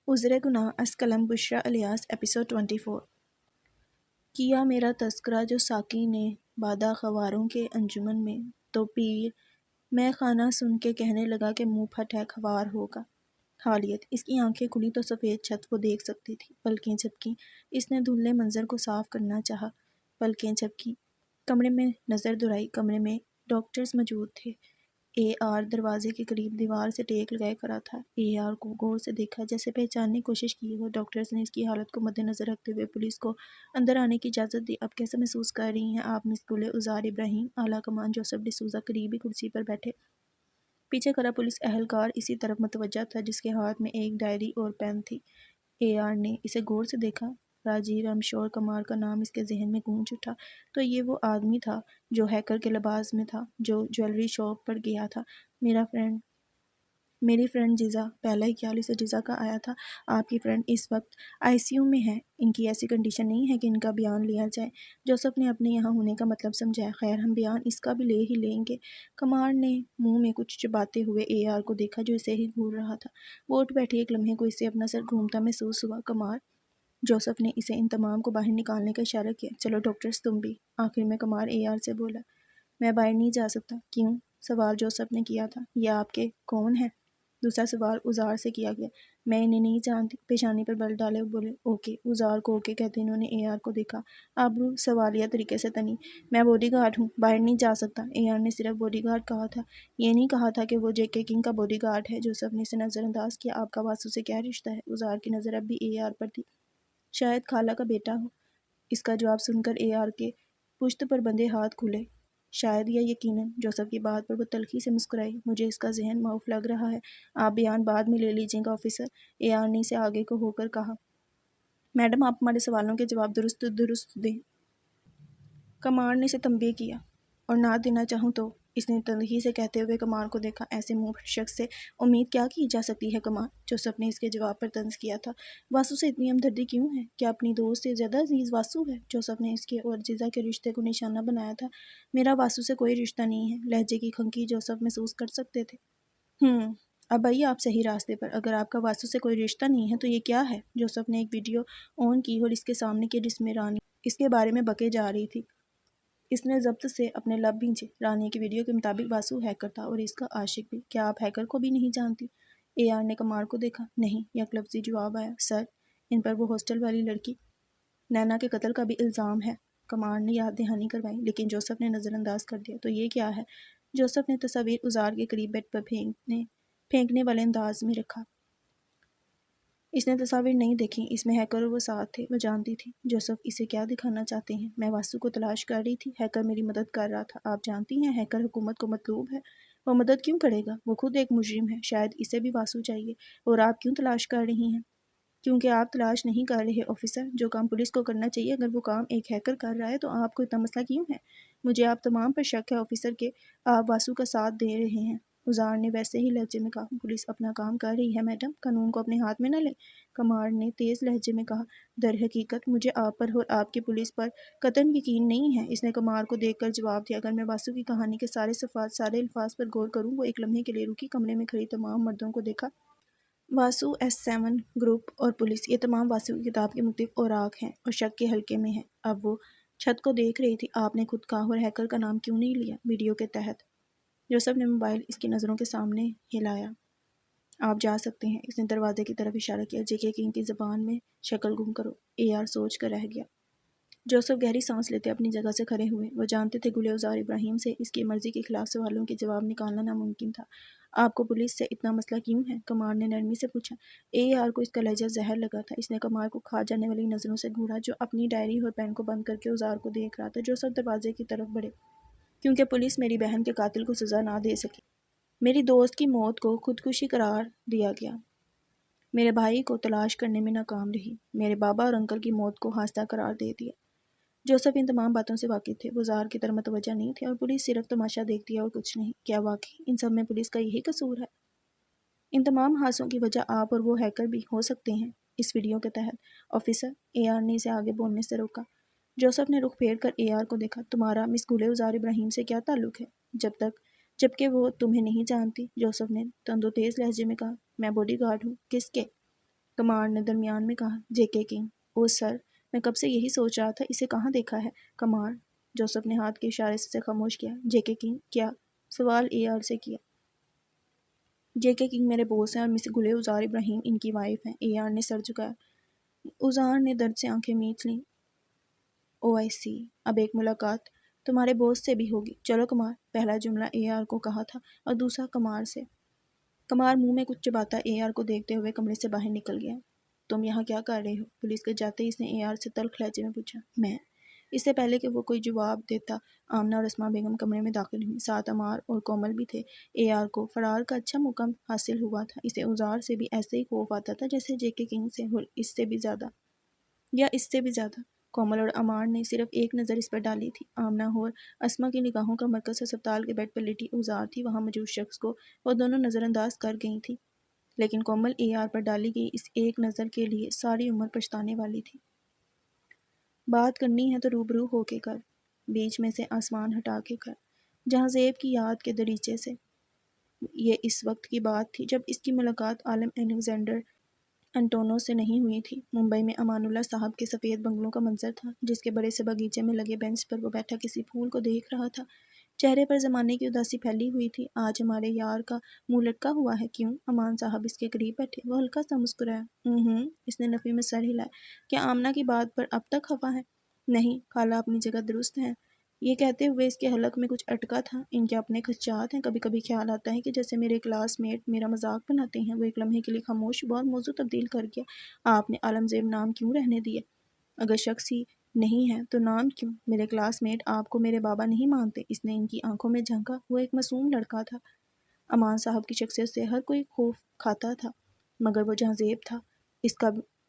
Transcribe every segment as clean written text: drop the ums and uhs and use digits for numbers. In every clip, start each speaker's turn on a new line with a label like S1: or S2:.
S1: عذر گناہ از قلم بشریٰ الیاس ایپیسوڈ 24 کیا میرا تذکرہ جو ساقی نے بادا خواروں کے انجمن میں، تو پیر میں خانہ سن کے کہنے لگا کہ منہ پھٹ ہے خوار ہوگا۔ حالیت اس کی آنکھیں کھلی تو سفید چھت وہ دیکھ سکتی تھی، پلکیں جھپکیں، اس نے دھندلے منظر کو صاف کرنا چاہا، پلکیں جھپکیں، کمرے میں نظر دوڑائی، کمرے میں ڈاکٹرز موجود تھے۔ اے آر دروازے کے قریب دیوار سے ٹیک لگائے کھڑا تھا۔ اے آر کو غور سے دیکھا، جیسے پہچاننے کی کوشش کی ہو۔ ڈاکٹرز نے اس کی حالت کو مد نظر رکھتے ہوئے پولیس کو اندر آنے کی اجازت دی۔ اب کیسا محسوس کر رہی ہیں آپ مس گل عذار ابراہیم؟ اعلیٰ کمان جوزف ڈسوزا قریبی کرسی پر بیٹھے پیچھے کھڑا پولیس اہلکار اسی طرف متوجہ تھا، جس کے ہاتھ میں ایک ڈائری اور پین تھی۔ اے آر نے اسے غور سے دیکھا۔ راجیو امشور کمار کا نام اس کے ذہن میں گونج اٹھا۔ تو یہ وہ آدمی تھا جو ہیکر کے لباس میں تھا، جو جویلری شاپ پر گیا تھا۔ میری فرینڈ جزا، پہلا ہی خیال اسے جزا کا آیا تھا۔ آپ کی فرینڈ اس وقت آئی سی یو میں ہے، ان کی ایسی کنڈیشن نہیں ہے کہ ان کا بیان لیا جائے۔ جوزف نے اپنے یہاں ہونے کا مطلب سمجھایا۔ خیر ہم بیان اس کا بھی لے ہی لیں گے۔ کمار نے منہ میں کچھ چباتے ہوئے اے آر کو دیکھا جو اسے ہی گھور رہا تھا۔ وہ اٹھ بیٹھی، ایک لمحے کو اسے اپنا سر گھومتا محسوس ہوا۔ کمار، جوزف نے اسے ان تمام کو باہر نکالنے کا اشارہ کیا۔ چلو ڈاکٹرز تم بھی۔ آخر میں کمار اے آر سے بولا۔ میں باہر نہیں جا سکتا۔ کیوں؟ سوال جوزف نے کیا تھا۔ یہ آپ کے کون ہیں؟ دوسرا سوال عذار سے کیا گیا۔ میں انہیں نہیں جانتی۔ پیشانی پر بل ڈالے بولے۔ اوکے۔ عذار کو اوکے کہتے انہوں نے اے آر کو دیکھا۔ آبرو سوالیہ طریقے سے تنی۔ میں باڈی گارڈ ہوں، باہر نہیں جا سکتا۔ اے آر نے صرف باڈی گارڈ کہا تھا، یہ نہیں کہا تھا کہ وہ جے کے کنگ کا باڈی گارڈ ہے۔ جوزف نے اسے نظر انداز کیا۔ آپ کا واسو سے کیا رشتہ ہے؟ عذار کی نظر اب بھی اے آر پر تھی۔ شاید خالہ کا بیٹا ہو۔ اس کا جواب سن کر اے آر کے پشت پر بندھے ہاتھ کھلے۔ شاید یا یقیناً۔ جوزف کی بات پر وہ تلخی سے مسکرائی۔ مجھے اس کا ذہن معاف لگ رہا ہے۔ آپ بیان بعد میں لے لیجیے گا آفیسر۔ اے آر نے اسے آگے کو ہو کر کہا۔ میڈم آپ ہمارے سوالوں کے جواب درست دیں۔ کمار نے اسے تنبیہ کیا۔ اور نہ دینا چاہوں تو؟ اس نے تنہی سے کہتے ہوئے کمار کو دیکھا۔ ایسے منہ پھٹ شخص سے امید کیا کی جا سکتی ہے کمار؟ جوزف نے اس کے جواب پر طنز کیا تھا۔ واسو سے اتنی ہمدردی کیوں ہے؟ کیا اپنی دوست سے زیادہ عزیز واسو ہے؟ جوزف نے اس کے اور جزا کے رشتے کو نشانہ بنایا تھا۔ میرا واسو سے کوئی رشتہ نہیں ہے۔ لہجے کی کھنکی جوزف محسوس کر سکتے تھے۔ اب آئیے آپ صحیح راستے پر۔ اگر آپ کا واسو سے کوئی رشتہ نہیں ہے تو یہ کیا ہے؟ جوزف نے ایک ویڈیو آن کی اور اس کے سامنے کی، جس میں رانی اس کے بارے میں بکے جا رہی تھی۔ اس نے ضبط سے اپنے لب بھینچے۔ رانی کی ویڈیو کے مطابق واسو ہیکر تھا اور اس کا عاشق بھی۔ کیا آپ ہیکر کو بھی نہیں جانتی؟ اے آر نے کمار کو دیکھا۔ نہیں، یک لفظی جواب آیا۔ سر، ان پر وہ ہاسٹل والی لڑکی نینا کے قتل کا بھی الزام ہے۔ کمار نے یاد دہانی کروائی، لیکن جوزف نے نظر انداز کر دیا۔ تو یہ کیا ہے؟ جوزف نے تصاویر عذار کے قریب بیڈ پر پھینکنے والے انداز میں رکھا۔ اس نے تصاویر نہیں دیکھی، اس میں ہیکر اور وہ ساتھ تھے، وہ جانتی تھی۔ جوزف اسے کیا دکھانا چاہتے ہیں؟ میں واسو کو تلاش کر رہی تھی، ہیکر میری مدد کر رہا تھا۔ آپ جانتی ہیں ہیکر حکومت کو مطلوب ہے۔ وہ مدد کیوں کرے گا؟ وہ خود ایک مجرم ہے، شاید اسے بھی واسو چاہیے۔ اور آپ کیوں تلاش کر رہی ہیں؟ کیونکہ آپ تلاش نہیں کر رہے آفیسر۔ جو کام پولیس کو کرنا چاہیے، اگر وہ کام ایک ہیکر کر رہا ہے تو آپ کو اتنا مسئلہ کیوں ہے؟ مجھے آپ تمام پر شک ہے آفیسر کہ آپ واسو کا ساتھ دے رہے ہیں۔ عذار نے ویسے ہی لہجے میں کہا۔ پولیس اپنا کام کر رہی ہے میڈم، قانون کو اپنے ہاتھ میں نہ لیں۔ کمار نے تیز لہجے میں کہا۔ در حقیقت مجھے آپ پر اور آپ کی پولیس پر قطعاً یقین نہیں ہے۔ اس نے کمار کو دیکھ کر جواب دیا۔ اگر میں واسو کی کہانی کے سارے صفحات، سارے الفاظ پر غور کروں۔ وہ ایک لمحے کے لیے رکی، کمرے میں کھڑی تمام مردوں کو دیکھا۔ واسو، ایس7 گروپ اور پولیس، یہ تمام واسو کی کتاب کے مختلف اوراق ہیں اور شک کے حلقے میں ہیں۔ اب وہ چھت کو دیکھ رہی تھی۔ آپ نے خودخواہ اور ہیکر کا نام کیوں نہیں لیا ویڈیو کے تحت؟ جوزف نے موبائل اس کی نظروں کے سامنے ہلایا۔ آپ جا سکتے ہیں۔ اس نے دروازے کی طرف اشارہ کیا۔ جے کے کنگ کی زبان میں شکل گم کرو۔ اے آر سوچ کر رہ گیا۔ جوزف گہری سانس لیتے اپنی جگہ سے کھڑے ہوئے۔ وہ جانتے تھے گل عذار ابراہیم سے اس کی مرضی کے خلاف سوالوں کے جواب نکالنا ناممکن تھا۔ آپ کو پولیس سے اتنا مسئلہ کیوں ہے؟ کمار نے نرمی سے پوچھا۔ اے آر کو اس کا لہجہ زہر لگا تھا۔ اس نے کمار کو کھا جانے والی نظروں سے گھورا، جو اپنی ڈائری اور پین کو بند کر کے عذار کو دیکھ رہا تھا۔ جوزف دروازے کی طرف بڑھے۔ کیونکہ پولیس میری بہن کے قاتل کو سزا نہ دے سکی۔ میری دوست کی موت کو خودکشی قرار دیا گیا۔ میرے بھائی کو تلاش کرنے میں ناکام رہی۔ میرے بابا اور انکل کی موت کو حادثہ قرار دے دیا۔ جوزف ان تمام باتوں سے واقف تھے۔ وہ عذار کی طرف متوجہ نہیں تھے اور پولیس صرف تماشا دیکھتی ہے اور کچھ نہیں۔ کیا واقعی ان سب میں پولیس کا یہی قصور ہے؟ ان تمام حادثوں کی وجہ آپ اور وہ ہیکر بھی ہو سکتے ہیں اس ویڈیو کے تحت۔ آفیسر، اے آر نے اسے آگے بولنے سے روکا۔ جوزف نے رخ پھیر کر اے آر کو دیکھا۔ تمہارا مس گل عذار ابراہیم سے کیا تعلق ہے؟ جبکہ وہ تمہیں نہیں جانتی۔ جوزف نے تند و تیز لہجے میں کہا۔ میں باڈی گارڈ ہوں۔ کس کے؟ کمار نے درمیان میں کہا۔ جے کے کنگ۔ او سر، میں کب سے یہی سوچ رہا تھا، اسے کہاں دیکھا ہے؟ کمار جوسف نے ہاتھ کے اشارے سے خاموش کیا۔ جے کے کنگ کیا؟ سوال اے آر سے کیا۔ جے کے کنگ میرے بوس ہیں اور مس گلے ازار ابراہیم ان کی وائف ہیں۔ اے آر نے سر جھکایا۔ ازار نے درد سے آنکھیں میچ لیں۔ او آئی سی، اب ایک ملاقات تمہارے بوس سے بھی ہوگی۔ چلو کمار، پہلا جملہ اے آر کو کہا تھا اور دوسرا کمار سے۔ کمار منہ میں کچھ چباتا اے آر کو دیکھتے ہوئے کمرے سے باہر نکل گیا۔ تم یہاں کیا کر رہے ہو؟ پولیس کے جاتے ہی اس نے اے آر سے تلخ لہجے میں پوچھا۔ میں؟ اس سے پہلے کہ وہ کوئی جواب دیتا، آمنہ اور اسما بیگم کمرے میں داخل ہوئیں، ساتھ عمار اور کومل بھی تھے۔ اے آر کو فرار کا اچھا موقع حاصل ہوا تھا۔ اسے ازار سے بھی ایسے ہی خوف آتا تھا جیسے جے کے کنگ سے، اور اس سے بھی زیادہ، یا اس سے بھی زیادہ۔ کومل اور عمار نے صرف ایک نظر اس پر ڈالی تھی۔ آمنہ اور اسما کی نگاہوں کا مرکز ہسپتال کے بیڈ پر لیٹی ازار تھی۔ وہاں موجود شخص کو وہ دونوں نظر انداز کر گئی تھیں، لیکن کومل اے آر پر ڈالی گئی اس ایک نظر کے لیے ساری عمر پچھتانے والی تھی۔ بات کرنی ہے تو روبرو ہو کے کر، بیچ میں سے آسمان ہٹا کے کر، جہاں زیب کی یاد کے دریچے سے۔ یہ اس وقت کی بات تھی جب اس کی ملاقات عالم الیگزینڈر انٹونو سے نہیں ہوئی تھی۔ ممبئی میں امان اللہ صاحب کے سفید بنگلوں کا منظر تھا، جس کے بڑے سے باغیچے میں لگے بینچ پر وہ بیٹھا کسی پھول کو دیکھ رہا تھا۔ چہرے پر زمانے کی اداسی پھیلی ہوئی تھی۔ آج ہمارے یار کا منہ لٹکا ہوا ہے، کیوں؟ امان صاحب اس کے قریب بیٹھے۔ وہ ہلکا سا مسکرایا۔ اس نے نفی میں سر ہلایا۔ کیا آمنہ کی بات پر اب تک خفا ہے؟ نہیں، خالہ اپنی جگہ درست ہیں۔ یہ کہتے ہوئے اس کے حلق میں کچھ اٹکا تھا۔ ان کے اپنے خدشات ہیں۔ کبھی کبھی خیال آتا ہے کہ جیسے میرے کلاس میٹ میرا مذاق بناتے ہیں۔ وہ ایک لمحے کے لیے خاموش ہوا اور موضوع تبدیل کر گیا۔ آپ نے عالمزیب نام کیوں رہنے دیے؟ اگر شخص ہی نہیں ہے تو نام کیوں؟ میرے کلاس میٹ آپ کو میرے بابا نہیں مانتے؟ اس نے ان کی آنکھوں میں جھانکا۔ وہ ایک معصوم لڑکا تھا۔ امان صاحب کی شخصیت سے ہر کوئی خوف کھاتا تھا، مگر وہ جہاں زیب تھا،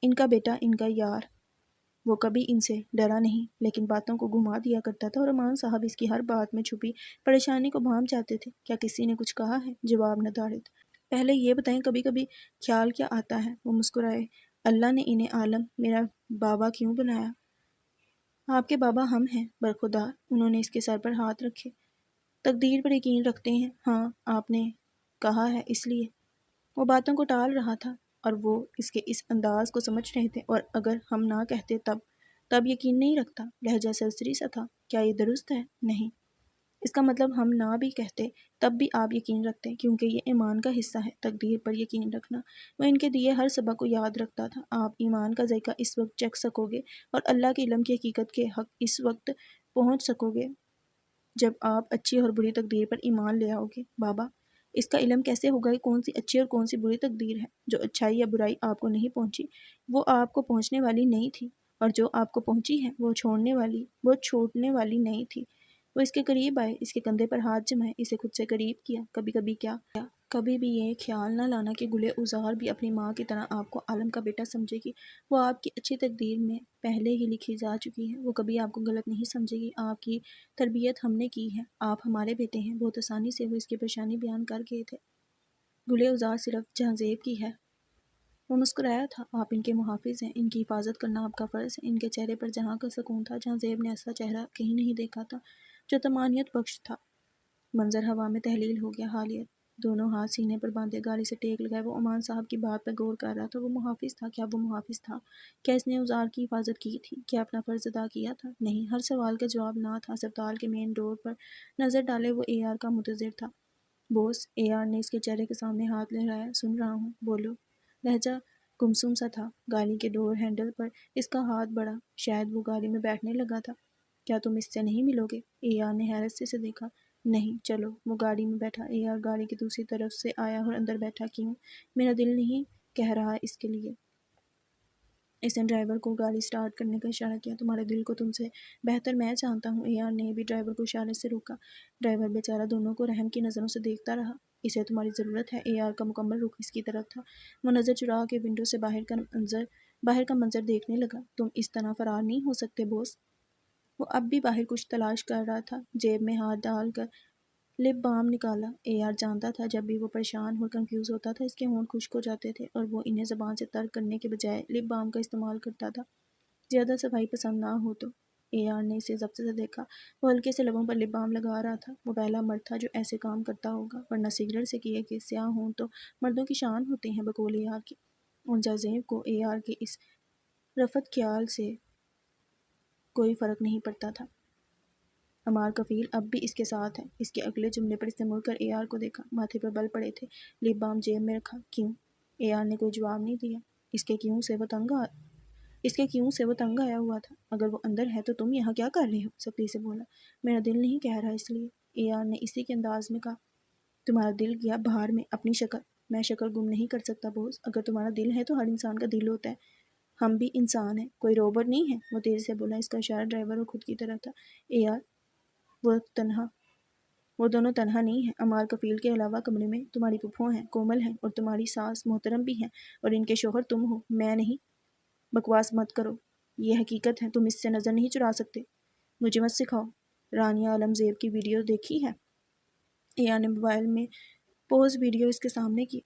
S1: ان کا بیٹا، ان کا یار، وہ کبھی ان سے ڈرا نہیں، لیکن باتوں کو گھما دیا کرتا تھا، اور امان صاحب اس کی ہر بات میں چھپی پریشانی کو بھانپ جاتے تھے۔ کیا کسی نے کچھ کہا ہے؟ جواب ندارد۔ پہلے یہ بتائیں، کبھی کبھی خیال کیا آتا ہے؟ وہ مسکرائے۔ اللہ نے انہیں عالم میرا بابا کیوں بنایا؟ آپ کے بابا ہم ہیں، برخدا۔ انہوں نے اس کے سر پر ہاتھ رکھے۔ تقدیر پر یقین رکھتے ہیں؟ ہاں، آپ نے کہا ہے اس لیے۔ وہ باتوں کو ٹال رہا تھا، اور وہ اس کے اس انداز کو سمجھ رہے تھے۔ اور اگر ہم نہ کہتے تب یقین نہیں رکھتا۔ لہجہ سرسری سا تھا۔ کیا یہ درست ہے؟ نہیں۔ اس کا مطلب ہم نہ بھی کہتے تب بھی آپ یقین رکھتے، کیونکہ یہ ایمان کا حصہ ہے، تقدیر پر یقین رکھنا۔ وہ ان کے دیے ہر سبق کو یاد رکھتا تھا۔ آپ ایمان کا ذائقہ اس وقت چکھ سکو گے، اور اللہ کے علم کی حقیقت کے حق اس وقت پہنچ سکو گے جب آپ اچھی اور بری تقدیر پر ایمان لے آؤ گے۔ بابا، اس کا علم کیسے ہوگا کہ کون سی اچھی اور کون سی بری تقدیر ہے؟ جو اچھائی یا برائی آپ کو نہیں پہنچی، وہ آپ کو پہنچنے والی نہیں تھی، اور جو آپ کو پہنچی ہے وہ چھوٹنے والی نہیں تھی۔ وہ اس کے قریب آئے، اس کے کندھے پر ہاتھ جمائے، اسے خود سے قریب کیا۔ کبھی بھی یہ خیال نہ لانا کہ گلے ازار بھی اپنی ماں کی طرح آپ کو عالم کا بیٹا سمجھے گی۔ وہ آپ کی اچھی تقدیر میں پہلے ہی لکھی جا چکی ہے۔ وہ کبھی آپ کو غلط نہیں سمجھے گی۔ آپ کی تربیت ہم نے کی ہے، آپ ہمارے بیٹے ہیں۔ بہت آسانی سے وہ اس کی پریشانی بیان کر گئے تھے۔ گلے ازار صرف جہاں زیب کی ہے۔ وہ مسکرایا تھا۔ آپ ان کے محافظ ہیں، ان کی حفاظت کرنا آپ کا فرض ہے۔ ان کے چہرے پر جہاں کا سکون تھا، جہاں زیب نے ایسا چہرہ کہیں نہیں دیکھا تھا جو طمانینت بخش تھا۔ منظر ہوا میں تحلیل ہو گیا۔ حالیت۔ دونوں ہاتھ سینے پر باندھے گاڑی سے ٹیک لگائے وہ امان صاحب کی بات پر غور کر رہا تھا۔ وہ محافظ تھا؟ کیا وہ محافظ تھا؟ کیا اس نے ازار کی حفاظت کی تھی؟ کیا اپنا فرض ادا کیا تھا؟ نہیں، ہر سوال کا جواب نہ تھا۔ ہسپتال کے مین ڈور پر نظر ڈالے وہ اے آر کا منتظر تھا۔ بوس، اے آر نے اس کے چہرے کے سامنے ہاتھ لہرایا۔ سن رہا ہوں، بولو۔ لہجہ گمسم سا تھا۔ گاڑی کے ڈور ہینڈل پر اس کا ہاتھ بڑھا، شاید وہ گاڑی میں بیٹھنے لگا تھا۔ کیا تم اس سے نہیں ملو گے؟ اے آر نے حیرت سے اسے دیکھا۔ نہیں، چلو۔ وہ گاڑی میں بیٹھا۔ اے آر گاڑی کی دوسری طرف سے آیا اور اندر بیٹھا۔ کیوں؟ میرا دل نہیں کہہ رہا اس کے لیے۔ اس نے ڈرائیور کو گاڑی سٹارٹ کرنے کا اشارہ کیا۔ تمہارے دل کو تم سے بہتر میں جانتا ہوں۔ اے آر نے بھی ڈرائیور کو اشارے سے روکا۔ ڈرائیور بیچارہ دونوں کو رحم کی نظروں سے دیکھتا رہا۔ اسے تمہاری ضرورت ہے۔ اے آر کا مکمل رخ اس کی طرف تھا۔ وہ نظر چرا کے ونڈو سے باہر کا منظر دیکھنے لگا۔ تم اس طرح فرار نہیں ہو سکتے بوس۔ وہ اب بھی باہر کچھ تلاش کر رہا تھا۔ جیب میں ہاتھ ڈال کر لپ بام نکالا۔ اے آر جانتا تھا جب بھی وہ پریشان اور کنفیوز ہوتا تھا اس کے ہونٹ خشک ہو جاتے تھے، اور وہ انہیں زبان سے ترک کرنے کے بجائے لپ بام کا استعمال کرتا تھا۔ زیادہ صفائی پسند نہ ہو تو۔ اے آر نے اسے ضبط سے دیکھا۔ وہ ہلکے سے لبوں پر لپ بام لگا رہا تھا۔ وہ پہلا مرد تھا جو ایسے کام کرتا ہوگا، ورنہ سگریٹ سے کیے کہ سیاہ ہونٹ تو مردوں کی شان ہوتے ہیں۔ بقول اے آر کے اور جازیب کو اے آر کے اس رفت خیال سے کوئی فرق نہیں پڑتا تھا۔ عمار کفیل اب بھی اس کے ساتھ ہے۔ اس کے اگلے جملے پر اس نے مڑ کر اے آر کو دیکھا۔ ماتھے پر بل پڑے تھے، لپ بام جیب میں رکھا۔ کیوں؟ اے آر نے کوئی جواب نہیں دیا۔ اس کے کیوں سے وہ تنگ آیا ہوا تھا۔ اگر وہ اندر ہے تو تم یہاں کیا کر رہے ہو؟ سختی سے بولا۔ میرا دل نہیں کہہ رہا اس لیے، اے آر نے اسی کے انداز میں کہا۔ تمہارا دل گیا باہر میں اپنی شکل۔ میں شکل گم نہیں کر سکتا بوس۔ اگر تمہارا دل ہے تو ہر انسان کا دل ہوتا ہے۔ ہم بھی انسان ہیں، کوئی روبوٹ نہیں ہے، وہ تیزی سے بولا۔ اس کا اشارہ ڈرائیور اور خود کی طرف تھا۔ اے آر، وہ دونوں تنہا نہیں ہیں۔ عمار کفیل کے علاوہ کمرے میں تمہاری پھپھو ہیں، کومل ہیں، اور تمہاری ساس محترم بھی ہیں، اور ان کے شوہر تم ہو، میں نہیں۔ بکواس مت کرو، یہ حقیقت ہے، تم اس سے نظر نہیں چرا سکتے۔ مجھے مت سکھاؤ۔ رانیہ عالم زیب کی ویڈیو دیکھی ہے؟ اے آر نے موبائل میں پوز ویڈیو اس کے سامنے کی۔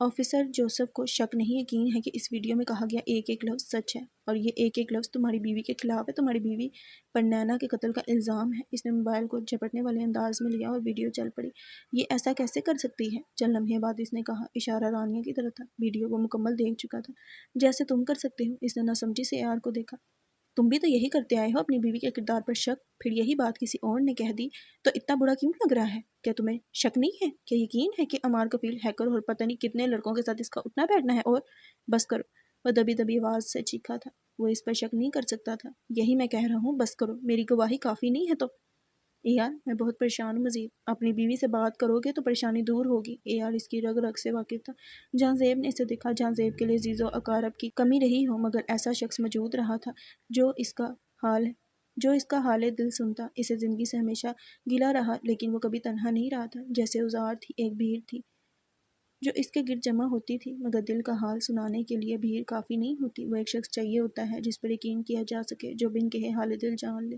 S1: آفیسر جوزف کو شک نہیں یقین ہے کہ اس ویڈیو میں کہا گیا ایک ایک لفظ سچ ہے، اور یہ ایک ایک لفظ تمہاری بیوی کے خلاف ہے۔ تمہاری بیوی پر نینا کے قتل کا الزام ہے۔ اس نے موبائل کو جھپٹنے والے انداز میں لیا اور ویڈیو چل پڑی۔ یہ ایسا کیسے کر سکتی ہے؟ چند لمحے بعد اس نے کہا، اشارہ رانیہ کی طرف تھا۔ ویڈیو وہ مکمل دیکھ چکا تھا۔ جیسے تم کر سکتے ہو۔ اس نے ناسمجھی سے اے آر کو دیکھا۔ تم بھی تو یہی کرتے آئے ہو، اپنی بیوی کے کردار پر شک، پھر یہی بات کسی اور نے کہہ دی تو اتنا برا کیوں لگ رہا ہے؟ کیا تمہیں شک نہیں ہے؟ کیا یقین ہے کہ عمار کفیل ہیکر اور پتہ نہیں کتنے لڑکوں کے ساتھ اس کا اٹھنا بیٹھنا ہے؟ اور بس کرو، وہ دبی دبی آواز سے چیخا تھا۔ وہ اس پر شک نہیں کر سکتا تھا۔ یہی میں کہہ رہا ہوں، بس کرو، میری گواہی کافی نہیں ہے تو؟ اے آر، میں بہت پریشان ہوں، مزید اپنی بیوی سے بات کرو گے تو پریشانی دور ہوگی۔ اے آر اس کی رگ رگ سے واقف تھا۔ جہاں زیب نے اسے دیکھا، جہاں زیب کے لیے عزیز و اقارب کی کمی رہی ہو، مگر ایسا شخص موجود رہا تھا جو اس کا حال دل سنتا۔ اسے زندگی سے ہمیشہ گلہ رہا، لیکن وہ کبھی تنہا نہیں رہا تھا۔ جیسے اوزار تھی، ایک بھیڑ تھی جو اس کے گرد جمع ہوتی تھی، مگر دل کا حال سنانے کے لیے بھیڑ کافی نہیں ہوتی۔ وہ ایک شخص چاہیے ہوتا ہے جس پر یقین کیا جا سکے، جو بن کہے حال دل جان لے۔